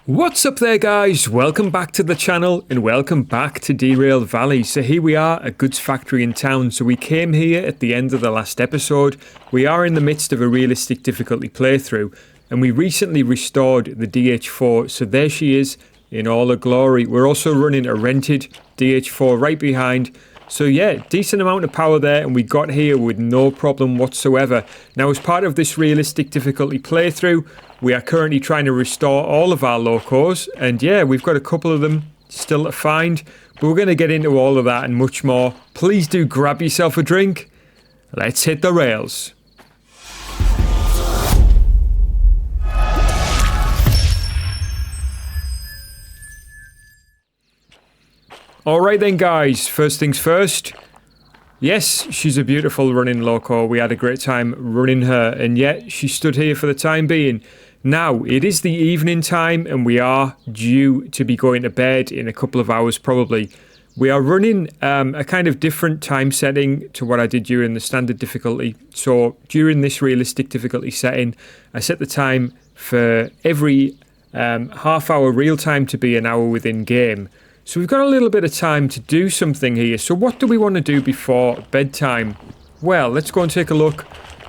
What's up there, guys? Welcome back to the channel and welcome back to Derail Valley. So here we are at goods factory in town. So we came here at the end of the last episode. We are in the midst of a realistic difficulty playthrough and we recently restored the DH4. So there she is in all her glory. We're also running a rented DH4 right behind. So yeah, decent amount of power there and we got here with no problem whatsoever. Now, as part of this realistic difficulty playthrough, we are currently trying to restore all of our locos, and yeah, we've got a couple of them still to find, but we're going to get into all of that and much more. Please do grab yourself a drink. Let's hit the rails. Alright then, guys, first things first. Yes, she's a beautiful running loco. We had a great time running her, and yet she stood here for the time being. Now, it is the evening time and we are due to be going to bed in a couple of hours probably. We are running a kind of different time setting to what I did during the standard difficulty. So during this realistic difficulty setting, I set the time for every half hour real time to be an hour within game. So we've got a little bit of time to do something here. So what do we want to do before bedtime? Well, let's go and take a look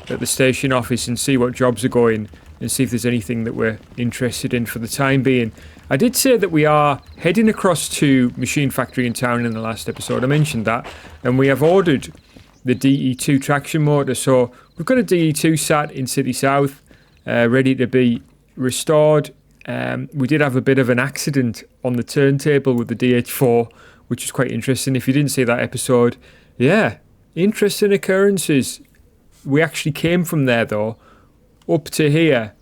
at the station office and see what jobs are going and see if there's anything that we're interested in for the time being. I did say that we are heading across to Machine Factory in town in the last episode. I mentioned that. And we have ordered the DE2 traction motor. So we've got a DE2 sat in City South, ready to be restored. We did have a bit of an accident on the turntable with the DH4, which is quite interesting. If you didn't see that episode, yeah, interesting occurrences. We actually came from there though, up to here,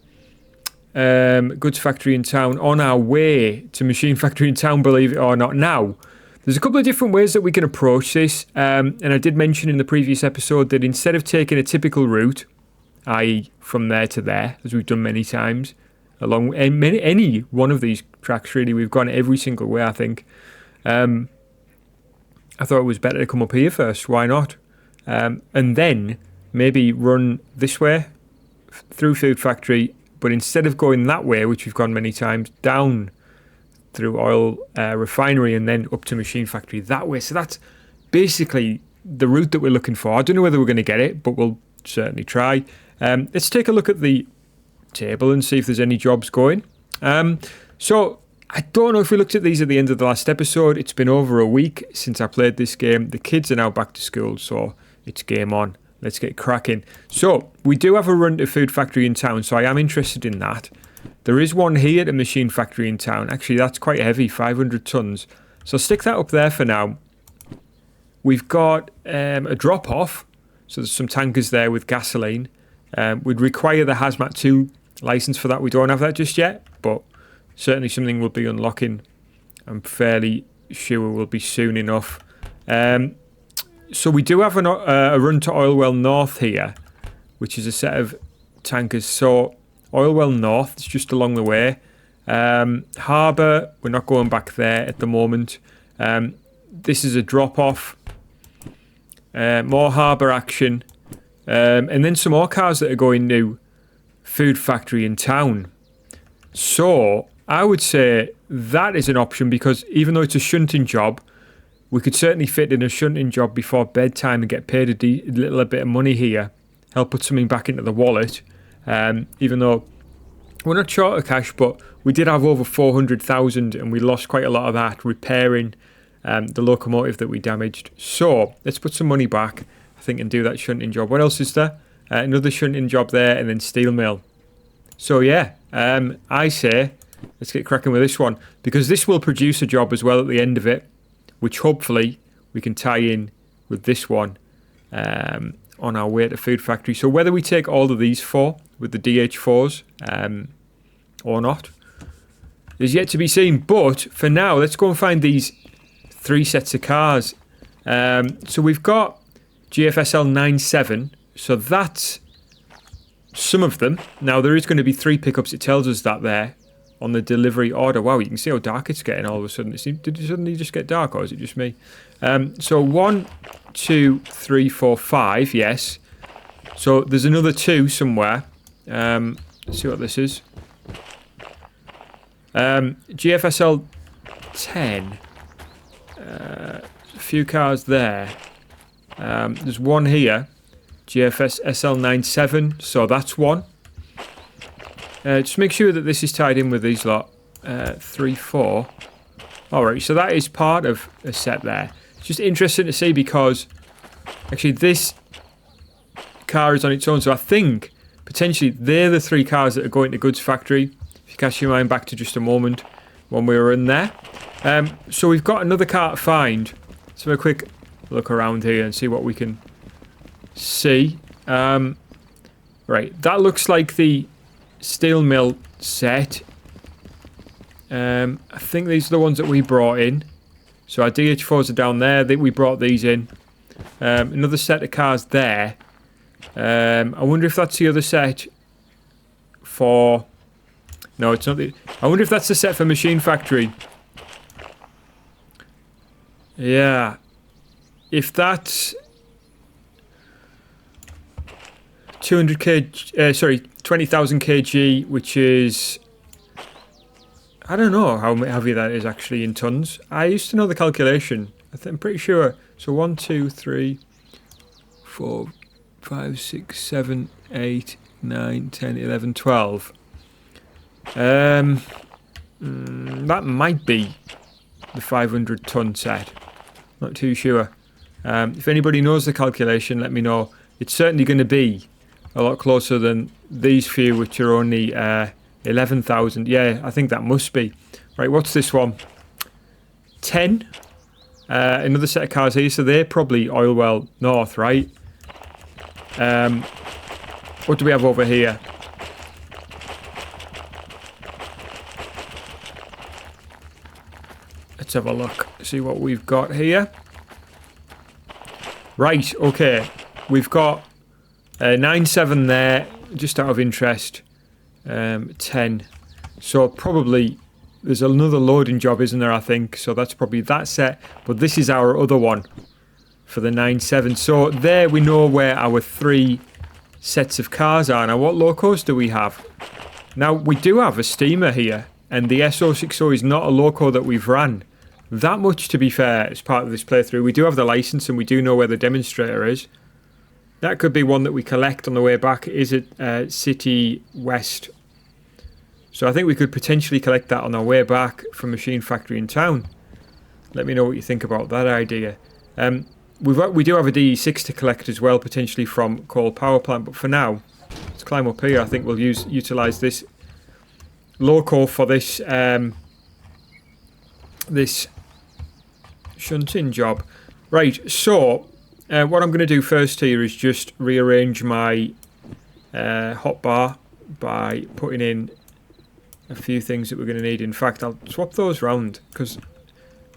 goods factory in town, on our way to Machine Factory in town, believe it or not. Now, there's a couple of different ways that we can approach this, and I did mention in the previous episode that instead of taking a typical route, i.e. from there to there, as we've done many times, along any one of these tracks really, we've gone every single way, I think. I thought it was better to come up here first, why not? And then maybe run this way through Food Factory, but instead of going that way, which we've gone many times, down through Oil Refinery and then up to Machine Factory that way. So that's basically the route that we're looking for. I don't know whether we're going to get it, but we'll certainly try. Let's take a look at the table and see if there's any jobs going. So I don't know if we looked at these at the end of the last episode. It's been over a week since I played this game. The kids are now back to school, so it's game on. Let's get cracking. So we do have a run to Food Factory in town, so I am interested in that. There is one here at the Machine Factory in town. Actually, that's quite heavy, 500 tons. So stick that up there for now. We've got a drop-off. So there's some tankers there with gasoline. We'd require the Hazmat 2 license for that. We don't have that just yet, but certainly something we'll be unlocking. I'm fairly sure we'll be soon enough. So we do have a run to Oilwell North here, which is a set of tankers. So Oilwell North is just along the way. Harbour, we're not going back there at the moment. This is a drop-off. More harbour action. And then some more cars that are going to Food Factory in town. So I would say that is an option, because even though it's a shunting job, we could certainly fit in a shunting job before bedtime and get paid a little bit of money here. Help put something back into the wallet. Even though we're not short of cash, but we did have over 400,000 and we lost quite a lot of that repairing the locomotive that we damaged. So let's put some money back, I think, and do that shunting job. What else is there? Another shunting job there, and then steel mill. So yeah, I say let's get cracking with this one, because this will produce a job as well at the end of it, which hopefully we can tie in with this one on our way to Food Factory. So whether we take all of these four with the DH4s or not is yet to be seen. But for now, let's go and find these three sets of cars. So we've got GFSL 97. So that's some of them. Now there is going to be 3 pickups. It tells us that there on the delivery order. Wow, you can see how dark it's getting all of a sudden. Did it suddenly just get dark, or is it just me? So 1, 2, 3, 4, 5, yes. So there's another 2 somewhere. Let's see what this is. GFSL 10. A few cars there. There's one here. GFS SL97, so that's one. Just make sure that this is tied in with these lot. 3, 4. Alright, so that is part of a set there. It's just interesting to see because actually this car is on its own, so I think potentially they're the 3 cars that are going to goods factory. If you cast your mind back to just a moment when we were in there. So we've got another car to find. Let's have a quick look around here and see what we can see. Right, that looks like the steel mill set. I think these are the ones that we brought in. So our DH4s are down there. We brought these in. Another set of cars there. I wonder if that's the other set for... No, it's not. I wonder if that's the set for Machine Factory. Yeah. If that's 200 kg, sorry, 20,000 kg, which is, I don't know how heavy that is actually in tons. I used to know the calculation. I'm pretty sure. So 1, 2, 3, 4, 5, 6, 7, 8, 9, 10, 11, 12. That might be the 500 ton set. Not too sure. If anybody knows the calculation, let me know. It's certainly going to be a lot closer than these few, which are only 11,000. Yeah, I think that must be. Right, what's this one? 10. Another set of cars here, so they're probably Oil Well North, right? What do we have over here? Let's have a look, see what we've got here. Right, okay. We've got 9-7 there, just out of interest. 10. So probably there's another loading job, isn't there, I think. So that's probably that set. But this is our other one for the 9-7. So there we know where our 3 sets of cars are. Now, what locos do we have? Now, we do have a steamer here. And the SO60 is not a loco that we've ran. That much, to be fair, as part of this playthrough. We do have the license and we do know where the demonstrator is. That could be one that we collect on the way back. Is it City West? So I think we could potentially collect that on our way back from Machine Factory in town. Let me know what you think about that idea. We do have a DE6 to collect as well, potentially from Coal Power Plant. But for now, let's climb up here. I think we'll utilise this loco for this this shunting job. Right, so what I'm going to do first here is just rearrange my hotbar by putting in a few things that we're going to need. In fact, I'll swap those round because,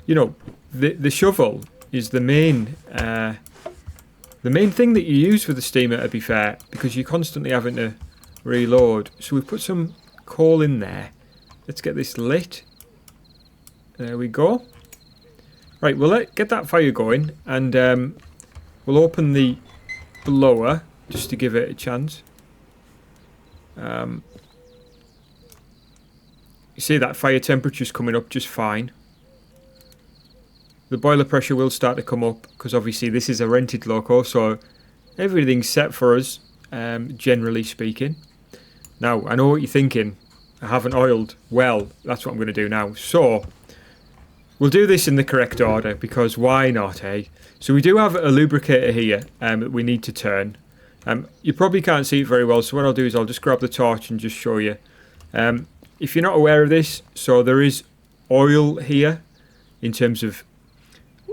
you know, the shovel is the main thing that you use for the steamer, to be fair, because you're constantly having to reload. So we've put some coal in there. Let's get this lit. There we go. Right, we'll get that fire going, and we'll open the blower just to give it a chance. You see that fire temperature's coming up just fine. The boiler pressure will start to come up because obviously this is a rented loco, so everything's set for us, generally speaking. Now, I know what you're thinking. I haven't oiled. Well, that's what I'm going to do now. So, we'll do this in the correct order because why not, eh? So we do have a lubricator here that we need to turn. You probably can't see it very well, so what I'll do is I'll just grab the torch and just show you. If you're not aware of this, so there is oil here in terms of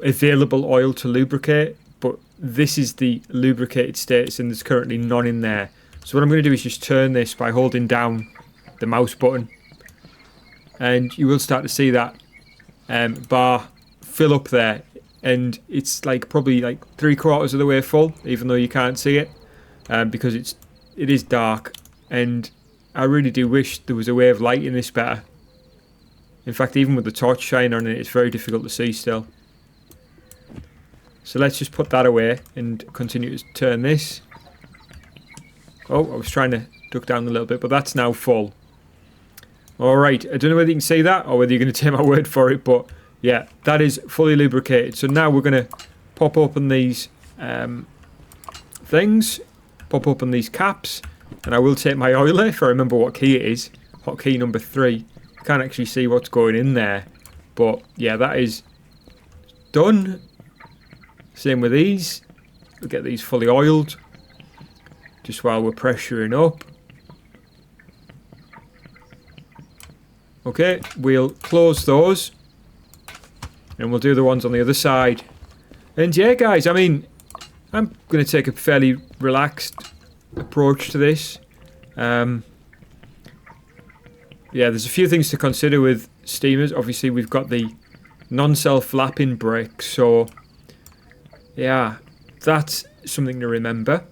available oil to lubricate, but this is the lubricated status and there's currently none in there. So what I'm going to do is just turn this by holding down the mouse button, and you will start to see that bar fill up there, and it's like probably like 3/4 of the way full, even though you can't see it because it is dark, and I really do wish there was a way of lighting this better. In fact, even with the torch shining on it, it's very difficult to see still. So let's just put that away and continue to turn this. Oh, I was trying to duck down a little bit, but that's now full. Alright, I don't know whether you can see that or whether you're going to take my word for it, but yeah, that is fully lubricated. So now we're going to pop open these things, pop open these caps, and I will take my oiler if I remember what key it is. Hotkey number 3. Can't actually see what's going in there, but yeah, that is done. Same with these. We'll get these fully oiled just while we're pressuring up. Okay, we'll close those and we'll do the ones on the other side. And yeah, guys, I mean, I'm going to take a fairly relaxed approach to this. Yeah, there's a few things to consider with steamers. Obviously, we've got the non-self-lapping brake, so yeah, that's something to remember.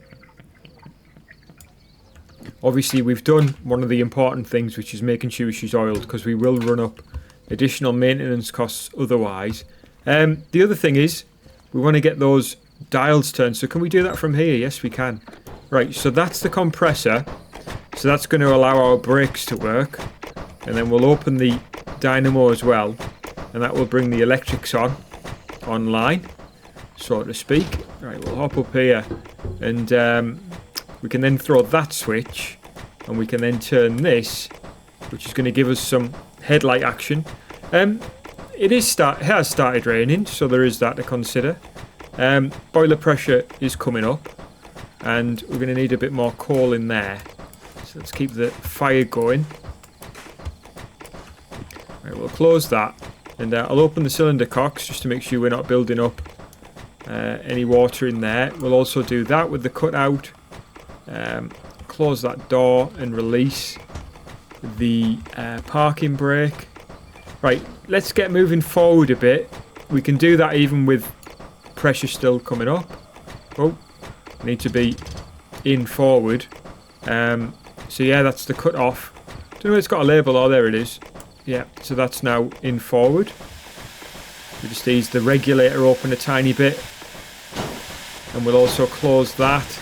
Obviously, we've done one of the important things, which is making sure she's oiled, because we will run up additional maintenance costs otherwise. The other thing is, we want to get those dials turned. So can we do that from here? Yes, we can. Right, so that's the compressor. So that's going to allow our brakes to work. And then we'll open the dynamo as well. And that will bring the electrics online, so to speak. Right, we'll hop up here. And we can then throw that switch. And we can then turn this, which is going to give us some headlight action. It has started raining, so there is that to consider. Boiler pressure is coming up. And we're going to need a bit more coal in there. So let's keep the fire going. Right, we'll close that. And I'll open the cylinder cocks just to make sure we're not building up any water in there. We'll also do that with the cutout. Close that door and release the parking brake. Right, let's get moving forward a bit. We can do that even with pressure still coming up. Oh, need to be in forward. So yeah, that's the cut off. Don't know if it's got a label. Oh, there it is. Yeah, so that's now in forward. We just ease the regulator open a tiny bit. And we'll also close that.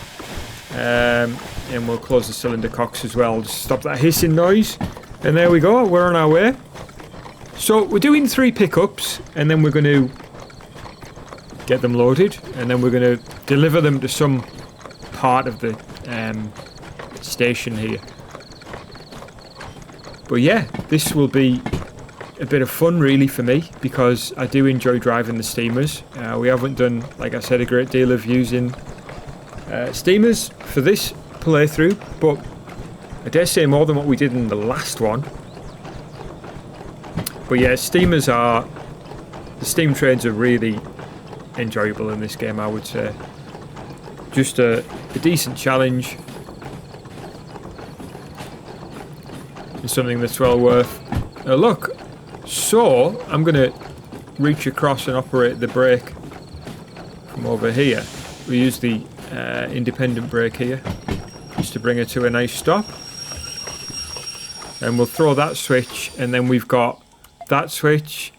And we'll close the cylinder cocks as well. Just stop that hissing noise. And there we go, we're on our way. So we're doing 3 pickups, and then we're going to get them loaded, and then we're going to deliver them to some part of the station here. But yeah, this will be a bit of fun really for me, because I do enjoy driving the steamers. We haven't done, like I said, a great deal of using steamers for this playthrough, but I dare say more than what we did in the last one. But yeah, the steam trains are really enjoyable in this game, I would say. Just a decent challenge. It's something that's well worth a look. So, I'm going to reach across and operate the brake from over here. We use the independent brake here, just to bring her to a nice stop. And we'll throw that switch, and then we've got that switch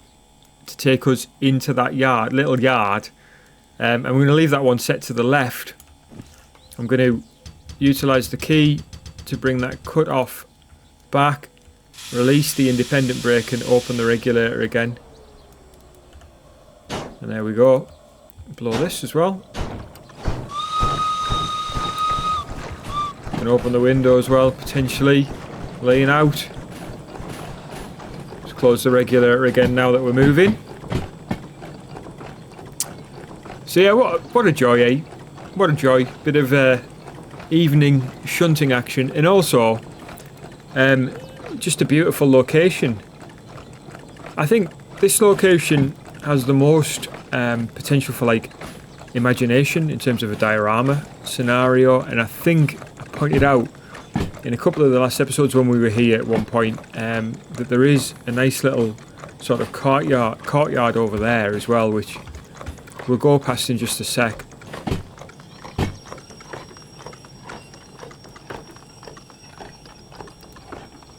to take us into that little yard. And we're going to leave that one set to the left. I'm going to utilise the key to bring that cut off back, release the independent brake and open the regulator again. And there we go. Blow this as well. And open the window as well, potentially laying out. Just close the regulator again now that we're moving. So yeah, what a joy, eh? What a joy. Bit of evening shunting action, and also just a beautiful location. I think this location has the most potential for like imagination in terms of a diorama scenario, and I think I pointed out in a couple of the last episodes when we were here at one point that there is a nice little sort of courtyard over there as well, which we'll go past in just a sec.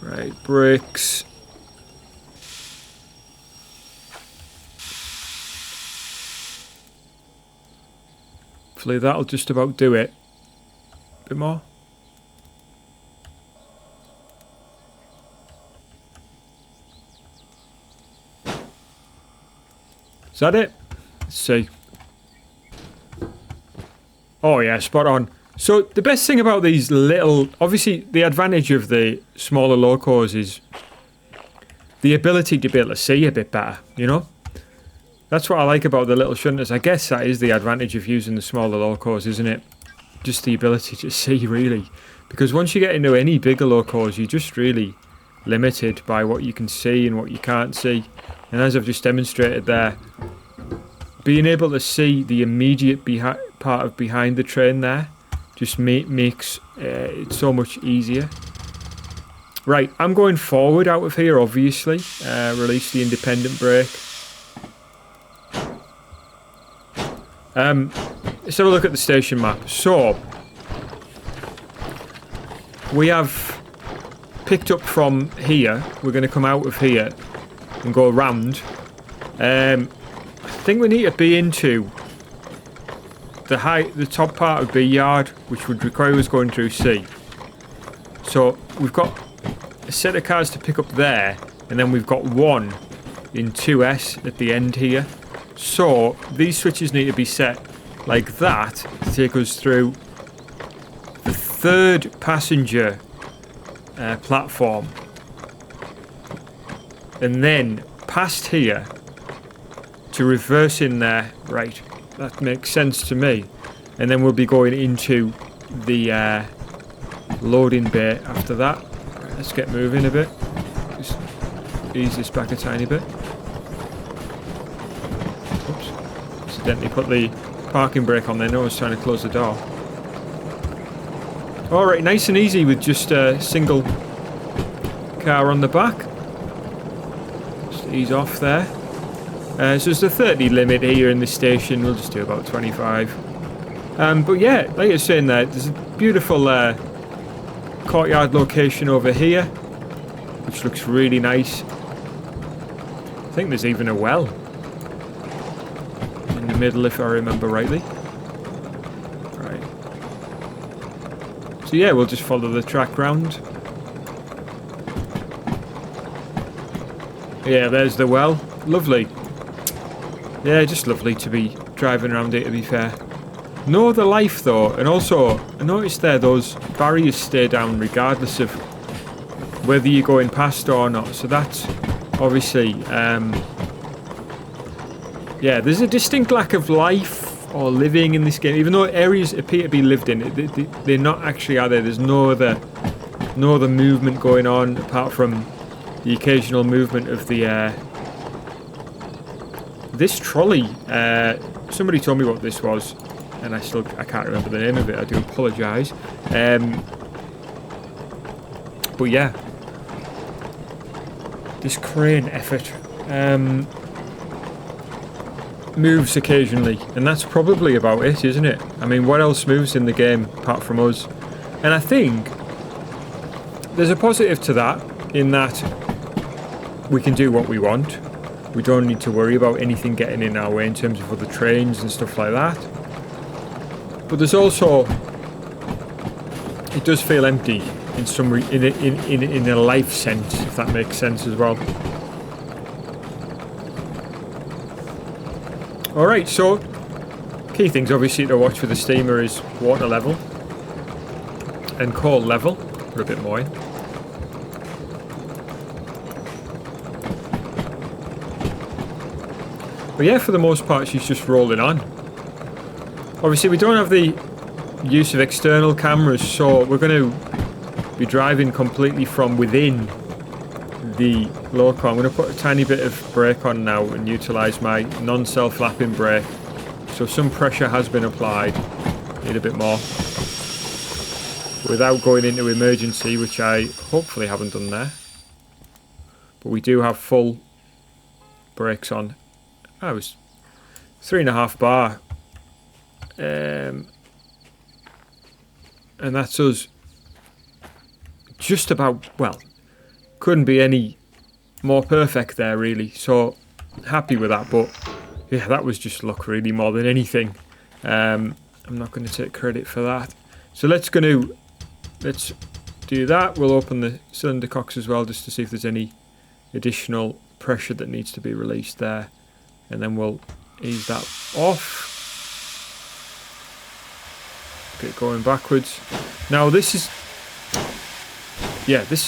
Right, bricks. Hopefully that'll just about do it. A bit more. Is that it? Let's see. Oh yeah, spot on. So the best thing about these little... Obviously, the advantage of the smaller locos is the ability to be able to see a bit better, you know? That's what I like about the little shunters. I guess that is the advantage of using the smaller locos, isn't it? Just the ability to see, really. Because once you get into any bigger locos, you're just really limited by what you can see and what you can't see. And as I've just demonstrated there, being able to see the immediate part of behind the train there just makes it so much easier. Right, I'm going forward out of here, obviously. Release the independent brake. Let's have a look at the station map. So, we have picked up from here. We're going to come out of here and go around. I think we need to be into the top part of B yard, which would require us going through C. So we've got a set of cars to pick up there, and then we've got one in 2S at the end here. So these switches need to be set like that to take us through the third passenger platform, and then past here to reverse in there. Right, that makes sense to me. And then we'll be going into the loading bay after that. Right, let's get moving a bit. Just ease this back a tiny bit. Oops, accidentally put the parking brake on there. No, I was trying to close the door. Alright, nice and easy with just a single car on the back. Just ease off there. So there's a 30 limit here in the station. We'll just do about 25. But yeah, like I was saying there's a beautiful courtyard location over here, which looks really nice. I think there's even a well in the middle, if I remember rightly. Right. So yeah, we'll just follow the track round. Yeah, there's the well. Lovely. Yeah, just lovely to be driving around it, to be fair. No other life, though. And also, I noticed there those barriers stay down regardless of whether you're going past or not. So that's obviously... yeah, there's a distinct lack of life or living in this game. Even though areas appear to be lived in, they're not actually, are there? There's no other movement going on apart from the occasional movement of the... this trolley, somebody told me what this was, and I can't remember the name of it. I do apologise. But yeah, this crane effort moves occasionally, and that's probably about it, isn't it? I mean, what else moves in the game apart from us? And I think there's a positive to that, in that we can do what we want. We don't need to worry about anything getting in our way in terms of other trains and stuff like that. But there's also, it does feel empty in some in a life sense, if that makes sense as well. All right, so key things obviously to watch for the steamer is water level and coal level. Put a bit more in. But yeah, for the most part, she's just rolling on. Obviously, we don't have the use of external cameras, so we're going to be driving completely from within the loco. I'm going to put a tiny bit of brake on now and utilise my non-self-lapping brake. So some pressure has been applied. Need a bit more. Without going into emergency, which I hopefully haven't done there. But we do have full brakes on. I was 3.5 bar, and that's us just about, well, couldn't be any more perfect there really, so happy with that. But yeah, that was just luck really more than anything. I'm not going to take credit for that. So let's do that. We'll open the cylinder cocks as well, just to see if there's any additional pressure that needs to be released there. and then we'll ease that off. Get going backwards. Now this is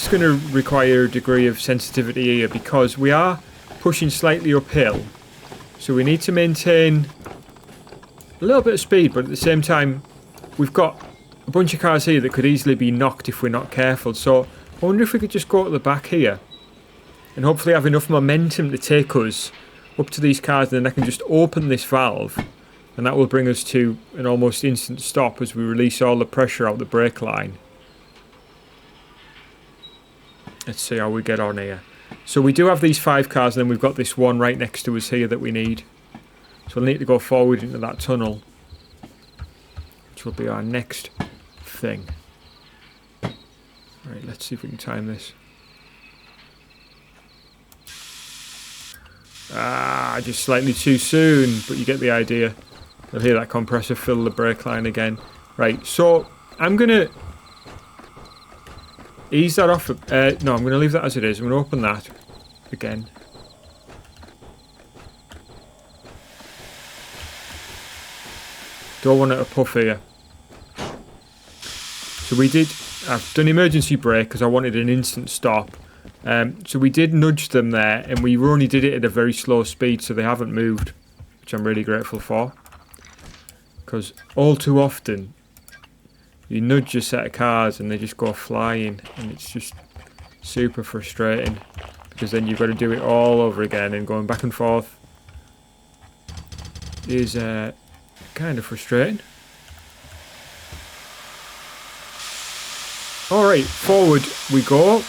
going to require a degree of sensitivity here because we are pushing slightly uphill, so we need to maintain a little bit of speed, but at the same time we've got a bunch of cars here that could easily be knocked if we're not careful. So I wonder if we could just go to the back here and hopefully have enough momentum to take us up to these cars, and then I can just open this valve and that will bring us to an almost instant stop as we release all the pressure out the brake line. Let's see how we get on here. So we do have these 5 cars, and then we've got this one right next to us here that we need. So we'll need to go forward into that tunnel, which will be our next thing. Right, let's see if we can time this. Just slightly too soon, but you get the idea. You'll hear that compressor fill the brake line again. Right, so I'm going to ease that off. No, I'm going to leave that as it is. I'm going to open that again. Don't want it to puff here. So I've done emergency brake because I wanted an instant stop. So we did nudge them there, and we only did it at a very slow speed, so they haven't moved, which I'm really grateful for. Because all too often, you nudge a set of cars and they just go flying, and it's just super frustrating. Because then you've got to do it all over again, and going back and forth is kind of frustrating. Alright, forward we go.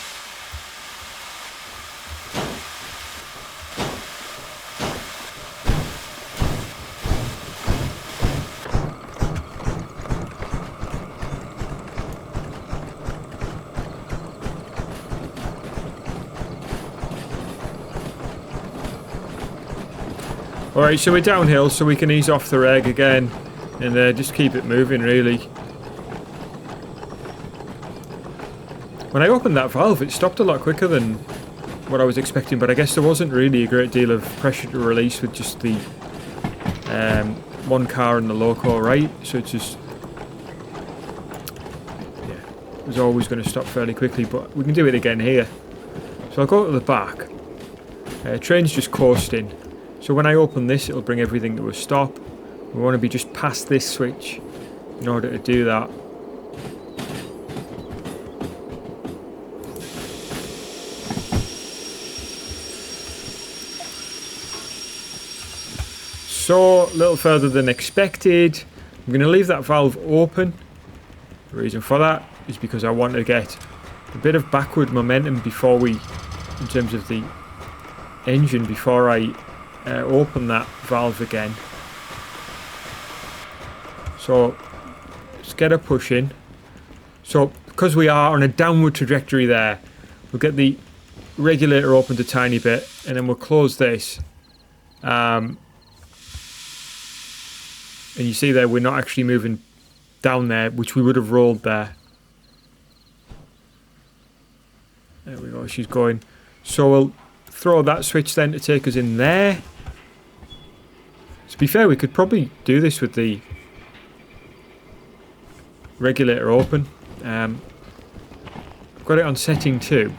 Alright, so we're downhill, so we can ease off the reg again and just keep it moving, really. When I opened that valve, it stopped a lot quicker than what I was expecting, but I guess there wasn't really a great deal of pressure to release with just the one car and the loco, right? So it's just, yeah, it was always going to stop fairly quickly, but we can do it again here. So I'll go to the back. Train's just coasting. So when I open this, it'll bring everything to a stop. We want to be just past this switch in order to do that. So, a little further than expected. I'm going to leave that valve open. The reason for that is because I want to get a bit of backward momentum before we, in terms of the engine, before I open that valve again. So let's get a push in. So because we are on a downward trajectory there, we'll get the regulator opened a tiny bit, and then we'll close this. And you see there, we're not actually moving down there, which we would have rolled there. There we go, she's going. So we'll throw that switch then to take us in there. To be fair, we could probably do this with the regulator open. I've got it on setting 2.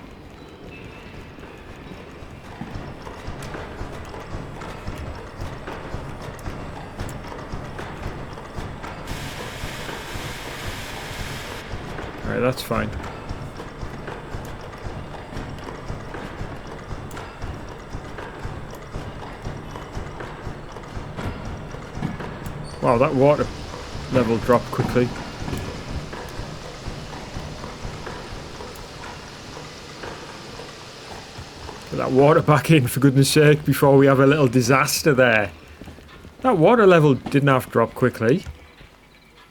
Alright, that's fine. Wow, that water level dropped quickly. Get that water back in, for goodness sake, before we have a little disaster there. That water level didn't have to drop quickly,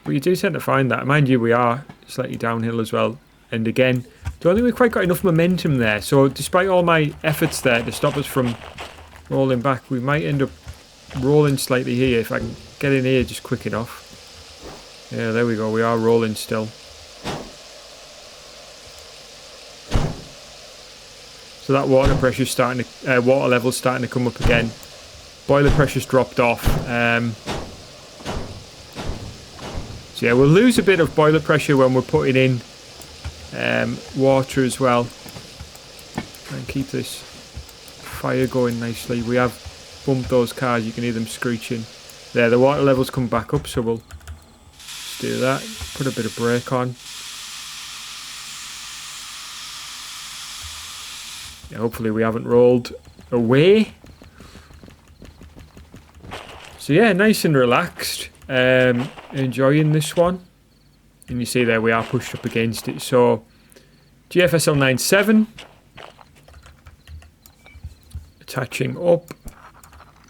but you do tend to find that. Mind you, we are slightly downhill as well. And again, don't think we've quite got enough momentum there. So despite all my efforts there to stop us from rolling back, we might end up rolling slightly here if I can get in here just quick enough. Yeah, there we go. We are rolling still. So that water pressure's starting to, water level's starting to come up again. Boiler pressure's dropped off. So yeah, we'll lose a bit of boiler pressure when we're putting in water as well. Try and keep this fire going nicely. We have bumped those cars, you can hear them screeching. There, the water levels come back up, so we'll just do that. Put a bit of brake on. Yeah, hopefully we haven't rolled away. So yeah, nice and relaxed. Enjoying this one. And you see there we are pushed up against it. So GFSL 97. Attaching up.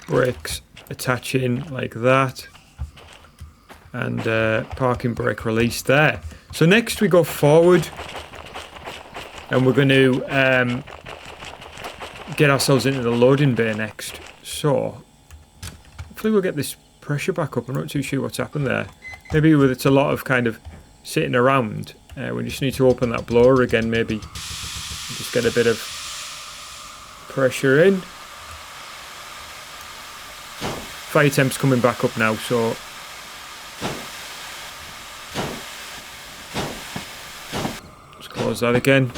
Brakes attaching like that. And parking brake release there. So next we go forward. And we're going to get ourselves into the loading bay next. So hopefully we'll get this pressure back up. I'm not too sure what's happened there. Maybe it's a lot of kind of sitting around. We just need to open that blower again, maybe. Just get a bit of pressure in. Fire temp's coming back up now, so let's close that again.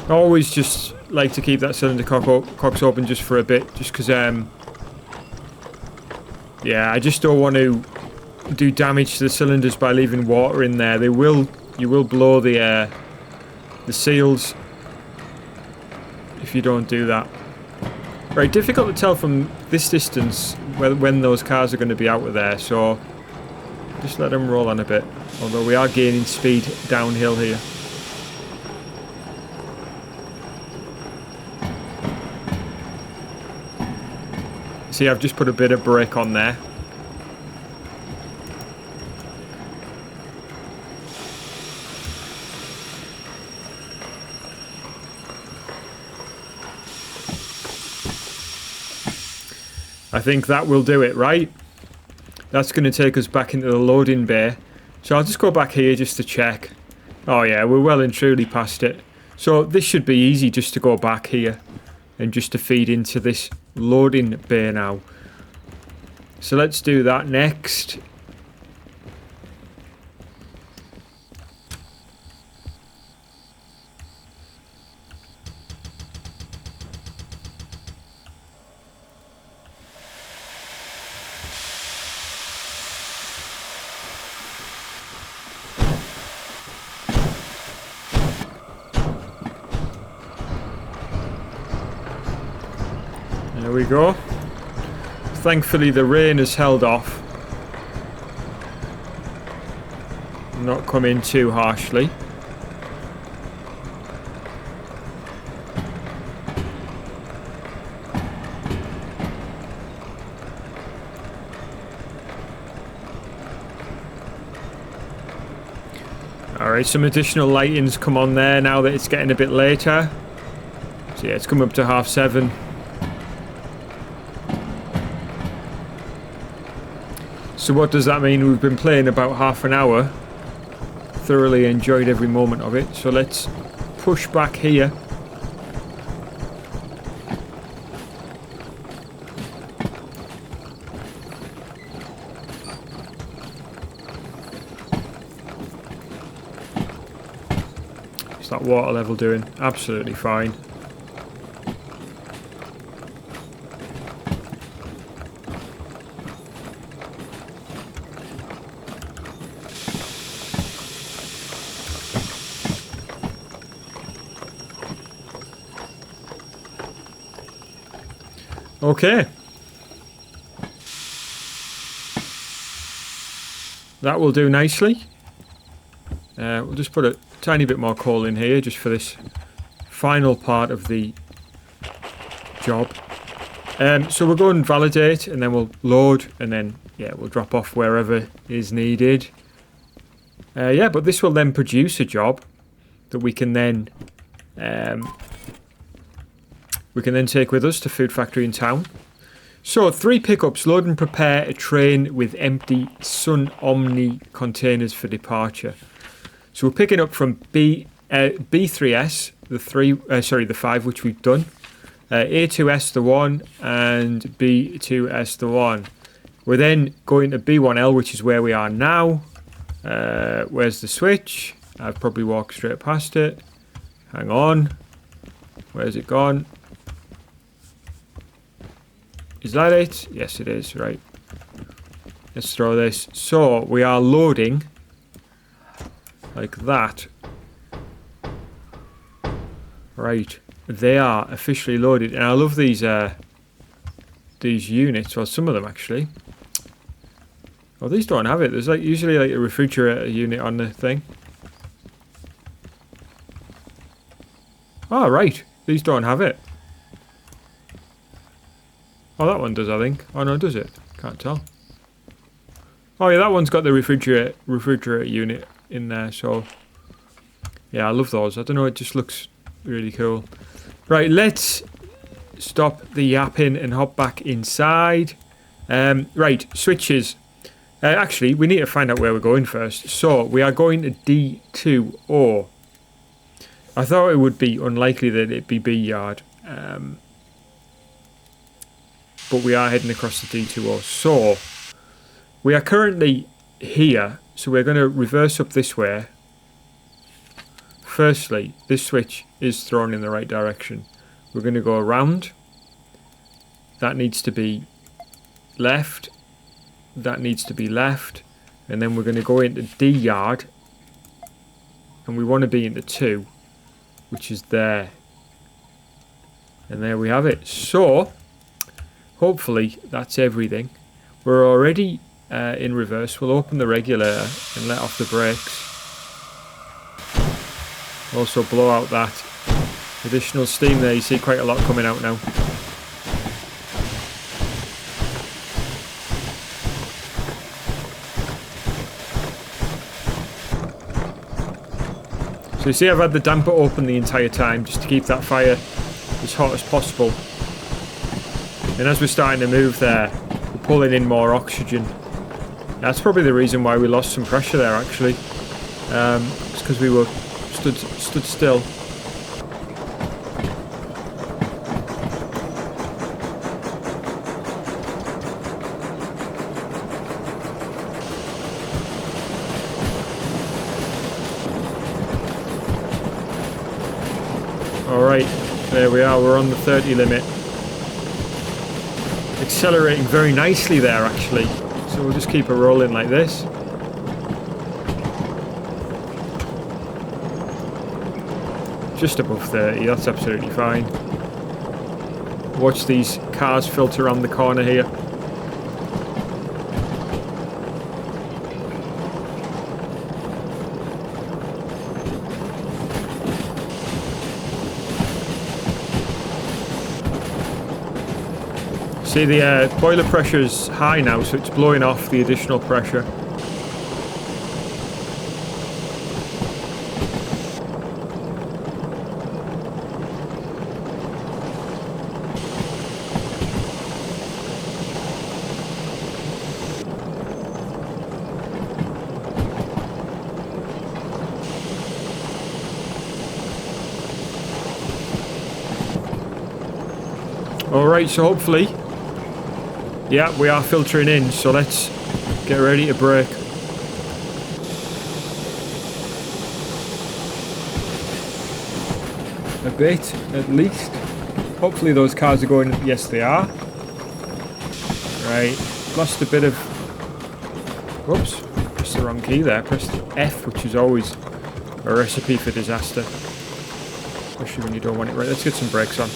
I always just like to keep that cylinder cocks open just for a bit, just because yeah, I just don't want to do damage to the cylinders by leaving water in there. You will blow the seals if you don't do that. Very difficult to tell from this distance when those cars are going to be out of there, so just let them roll on a bit. Although we are gaining speed downhill here. See, I've just put a bit of brake on there. I think that will do it, right? That's going to take us back into the loading bay. So I'll just go back here just to check. Oh yeah, we're well and truly past it. So this should be easy just to go back here and just to feed into this loading bay now. So let's do that next. There we go. Thankfully the rain has held off. Not come in too harshly. Alright, some additional lighting's come on there now that it's getting a bit later. So yeah, it's come up to 7:30. So what does that mean? We've been playing about half an hour. Thoroughly enjoyed every moment of it. So let's push back here. What's that water level doing? Absolutely fine. Okay. That will do nicely. We'll just put a tiny bit more coal in here just for this final part of the job. So we'll go and validate and then we'll load and then, yeah, we'll drop off wherever is needed. Yeah, but this will then produce a job that we can then take with us to food factory in town. So 3 pickups: load and prepare a train with empty Sun Omni containers for departure. So we're picking up from B3S, the 5 which we've done. A2S the 1 and B2S the 1. We're then going to B1L, which is where we are now. Where's the switch? I've probably walked straight past it. Hang on. Where's it gone? Is that it? Yes, it is. Right. Let's throw this. So, we are loading like that. Right. They are officially loaded. And I love these units. Well, some of them actually. Oh, these don't have it. There's like usually like a refrigerator unit on the thing. Oh, right. These don't have it. Oh, that one does, I think. Oh, no, does it? Can't tell. Oh, yeah, that one's got the refrigerator unit in there, so... Yeah, I love those. I don't know, it just looks really cool. Right, let's stop the yapping and hop back inside. Right, switches. Actually, we need to find out where we're going first. So, we are going to D2O. I thought it would be unlikely that it'd be B yard. But we are heading across the D2O. So, we are currently here. So, we're going to reverse up this way. Firstly, this switch is thrown in the right direction. We're going to go around. That needs to be left. That needs to be left. And then we're going to go into D yard. And we want to be into 2. Which is there. And there we have it. So, hopefully that's everything. We're already in reverse. We'll open the regulator and let off the brakes. Also blow out that additional steam there. You see quite a lot coming out now. So you see I've had the damper open the entire time just to keep that fire as hot as possible. And as we're starting to move there, we're pulling in more oxygen. That's probably the reason why we lost some pressure there actually. It's because we were stood still. Alright, there we are, we're on the 30 limit. Accelerating very nicely there actually. So we'll just keep it rolling like this. Just above 30, that's absolutely fine. Watch these cars filter around the corner here. See, the boiler pressure is high now, so it's blowing off the additional pressure. Alright, so hopefully... Yeah, we are filtering in, so let's get ready to brake. A bit, at least. Hopefully those cars are going... Yes, they are. Right, lost a bit of... Whoops, pressed the wrong key there. Pressed F, which is always a recipe for disaster. Especially when you don't want it right. Let's get some brakes on.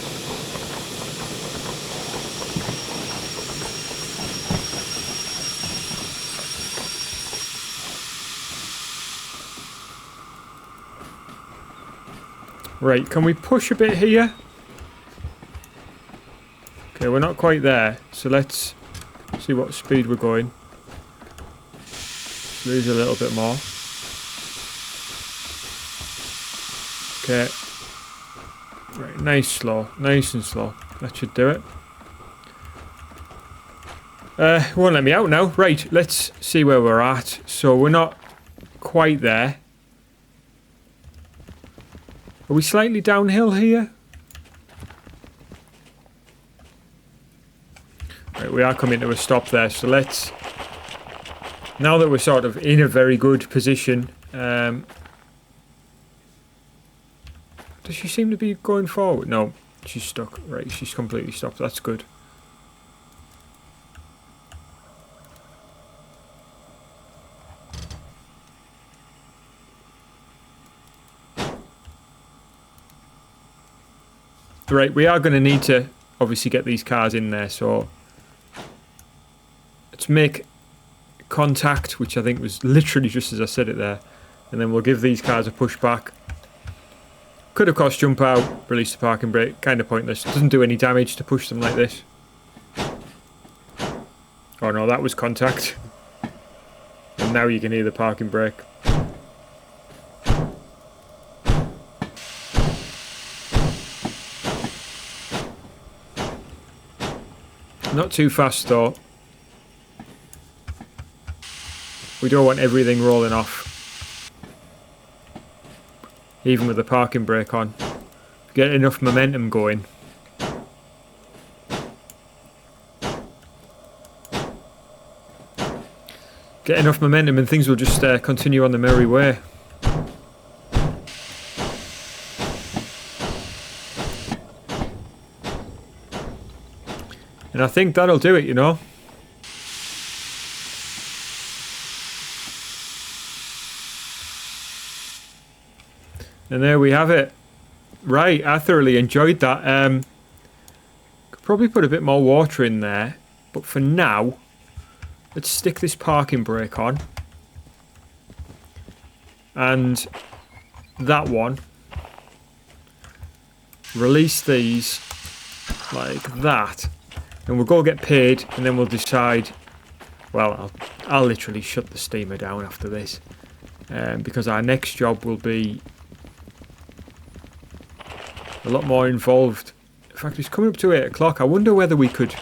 Right, can we push a bit here? Okay, we're not quite there, so let's see what speed we're going. Lose a little bit more. Okay. Right, nice and slow. That should do it. It won't let me out now. Right, let's see where we're at. So we're not quite there. Are we slightly downhill here? Right, we are coming to a stop there, so let's... Now that we're sort of in a very good position... does she seem to be going forward? No, she's stuck. Right, she's completely stopped. That's good. Right, we are going to need to obviously get these cars in there, so let's make contact, which I think was literally just as I said it there, and then we'll give these cars a push back. Could of course jump out, release the parking brake, kind of pointless. Doesn't do any damage to push them like this. Oh no, that was contact. And now you can hear the parking brake. Not too fast though. We don't want everything rolling off. Even with the parking brake on. Get enough momentum going. Get enough momentum and things will just continue on the merry way. And I think that'll do it, you know. And there we have it. Right, I thoroughly enjoyed that. Could probably put a bit more water in there. But for now, let's stick this parking brake on. And that one. Release these like that. And we'll go get paid, and then we'll decide... Well, I'll literally shut the steamer down after this. Because our next job will be a lot more involved. In fact, it's coming up to 8 o'clock. I wonder whether we could...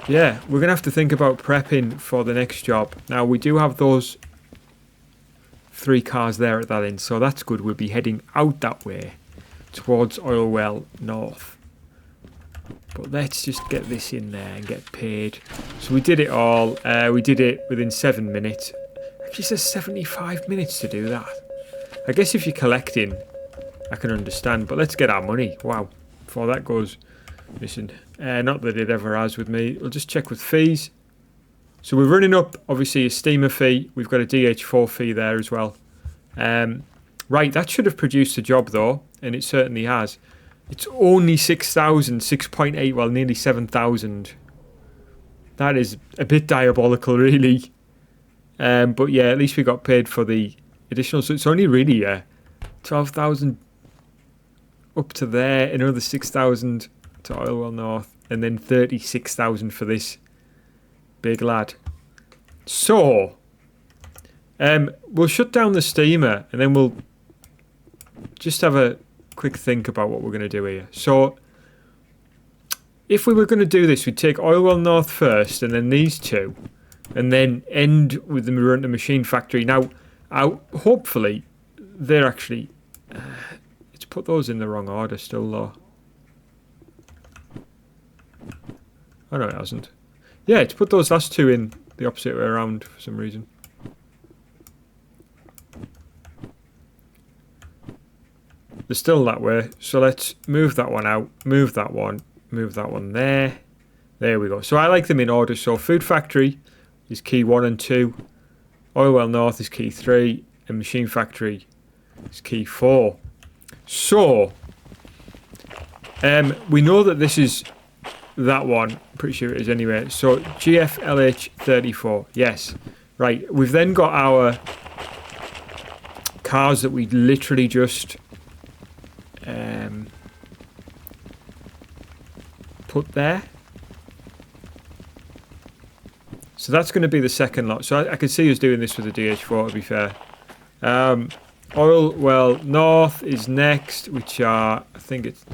Yeah, we're going to have to think about prepping for the next job. Now, we do have those 3 cars there at that end, so that's good. We'll be heading out that way towards Oil Well North. But let's just get this in there and get paid. So we did it all. We did it within 7 minutes. Actually, it says 75 minutes to do that. I guess if you're collecting, I can understand. But let's get our money. Wow. Before that goes missing. Not that it ever has with me. We'll just check with fees. So we're running up, obviously, a steamer fee. We've got a DH4 fee there as well. Right, that should have produced a job, though. And it certainly has. It's only 6,000, 6.8, well, nearly 7,000. That is a bit diabolical, really. But yeah, at least we got paid for the additional. So it's only really 12,000 up to there, another 6,000 to Oil Well North, and then 36,000 for this big lad. So, we'll shut down the steamer, and then we'll just have a quick think about what we're going to do here. So if we were going to do this, we'd take Oil Well North first and then these two and then end with the Marunta Machine Factory. Now hopefully they're actually it's put those in the wrong order still though. Oh no, it hasn't. Yeah, it's put those last two in the opposite way around for some reason. They're still that way, so let's move that one out, move that one there. There we go. So I like them in order. So Food Factory is key 1 and 2. Oil Well North is key 3. And Machine Factory is key 4. So, we know that this is that one. I'm pretty sure it is anyway. So GFLH34, yes. Right, we've then got our cars that we literally just... put there. So that's going to be the second lot. So I can see us doing this with the DH4 to be fair. Oil Well North is next, which are, I think it's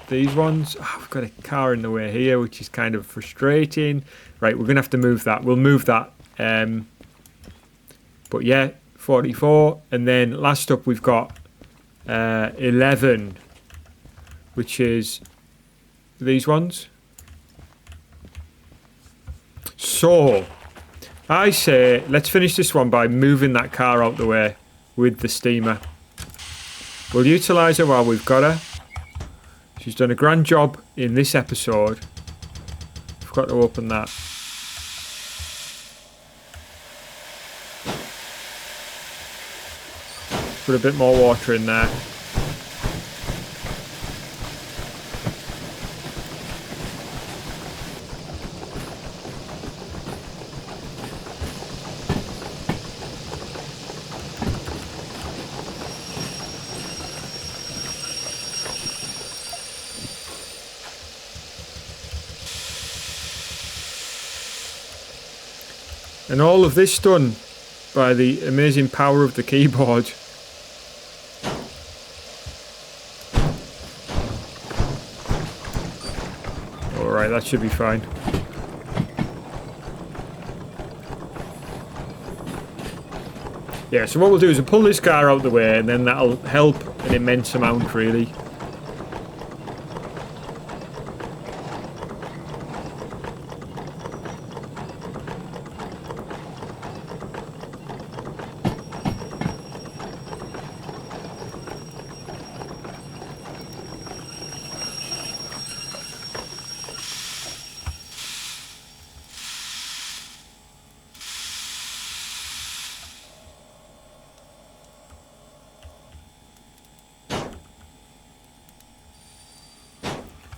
these ones. Oh, we've got a car in the way here, which is kind of frustrating. Right, we're going to have to move that. We'll move that. But yeah, 44. And then last up we've got 11, which is these ones. So, I say let's finish this one by moving that car out the way with the steamer. We'll utilise her while we've got her. She's done a grand job in this episode. Forgot to open that. Put a bit more water in there. And all of this done by the amazing power of the keyboard. Alright, that should be fine. Yeah, so what we'll do is we'll pull this car out of the way, and then that'll help an immense amount, really.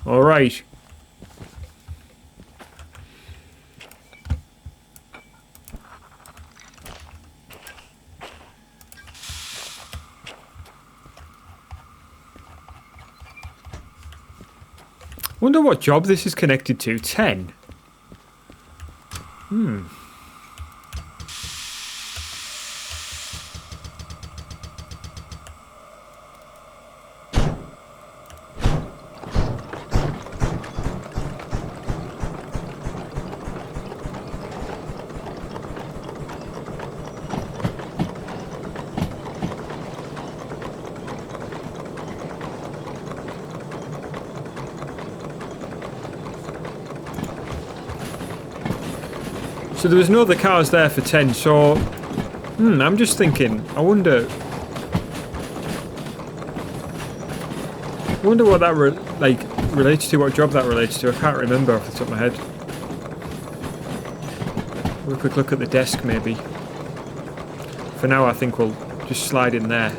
All right. Wonder what job this is connected to. 10. So there was no other cars there for 10, so... I'm just thinking, I wonder what that relates to, what job that relates to. I can't remember off the top of my head. Have a quick look at the desk, maybe. For now, I think we'll just slide in there.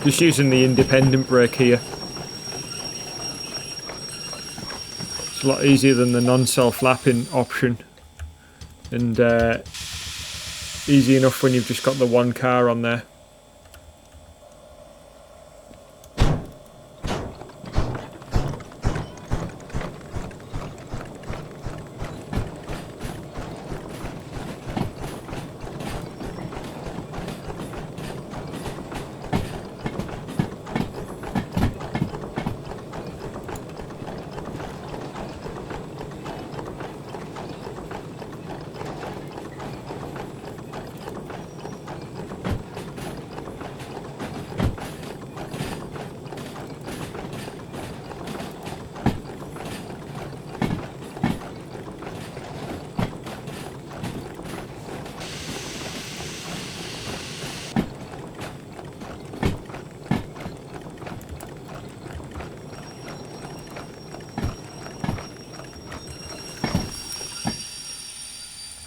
Just using the independent brake here. It's a lot easier than the non-self-lapping option. And easy enough when you've just got the one car on there.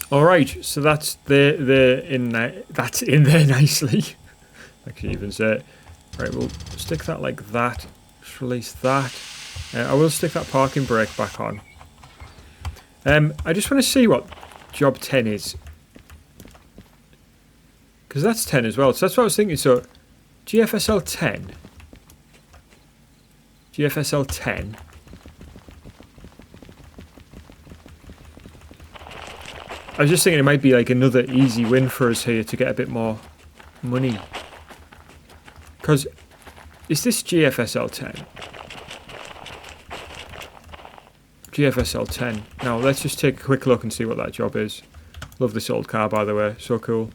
Alright, so that's in there. That's in there nicely. I can even say it. Right, we'll stick that like that. Just release that. I will stick that parking brake back on. I just want to see what job 10 is. Because that's 10 as well. So that's what I was thinking. So, GFSL 10. GFSL 10. I was just thinking it might be like another easy win for us here to get a bit more money. Because, is this GFSL 10? GFSL 10. Now, let's just take a quick look and see what that job is. Love this old car, by the way. So cool.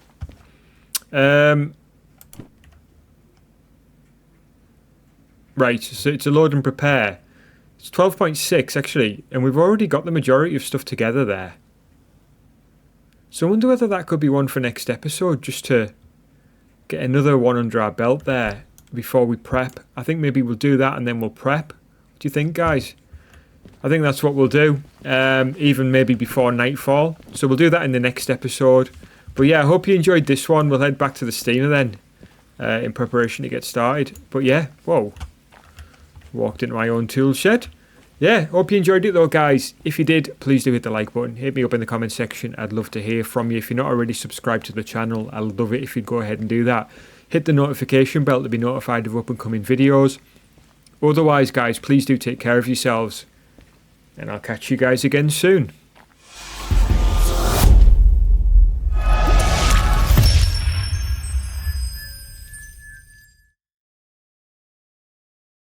Right, so it's a load and prepare. It's 12.6 actually, and we've already got the majority of stuff together there. So I wonder whether that could be one for next episode, just to get another one under our belt there before we prep. I think maybe we'll do that and then we'll prep. What do you think, guys? I think that's what we'll do, even maybe before nightfall. So we'll do that in the next episode. But yeah, I hope you enjoyed this one. We'll head back to the steamer then, in preparation to get started. But yeah, whoa. Walked into my own tool shed. Yeah, hope you enjoyed it though, guys. If you did, please do hit the like button. Hit me up in the comment section. I'd love to hear from you. If you're not already subscribed to the channel, I'd love it if you'd go ahead and do that. Hit the notification bell to be notified of up and coming videos. Otherwise, guys, please do take care of yourselves. And I'll catch you guys again soon.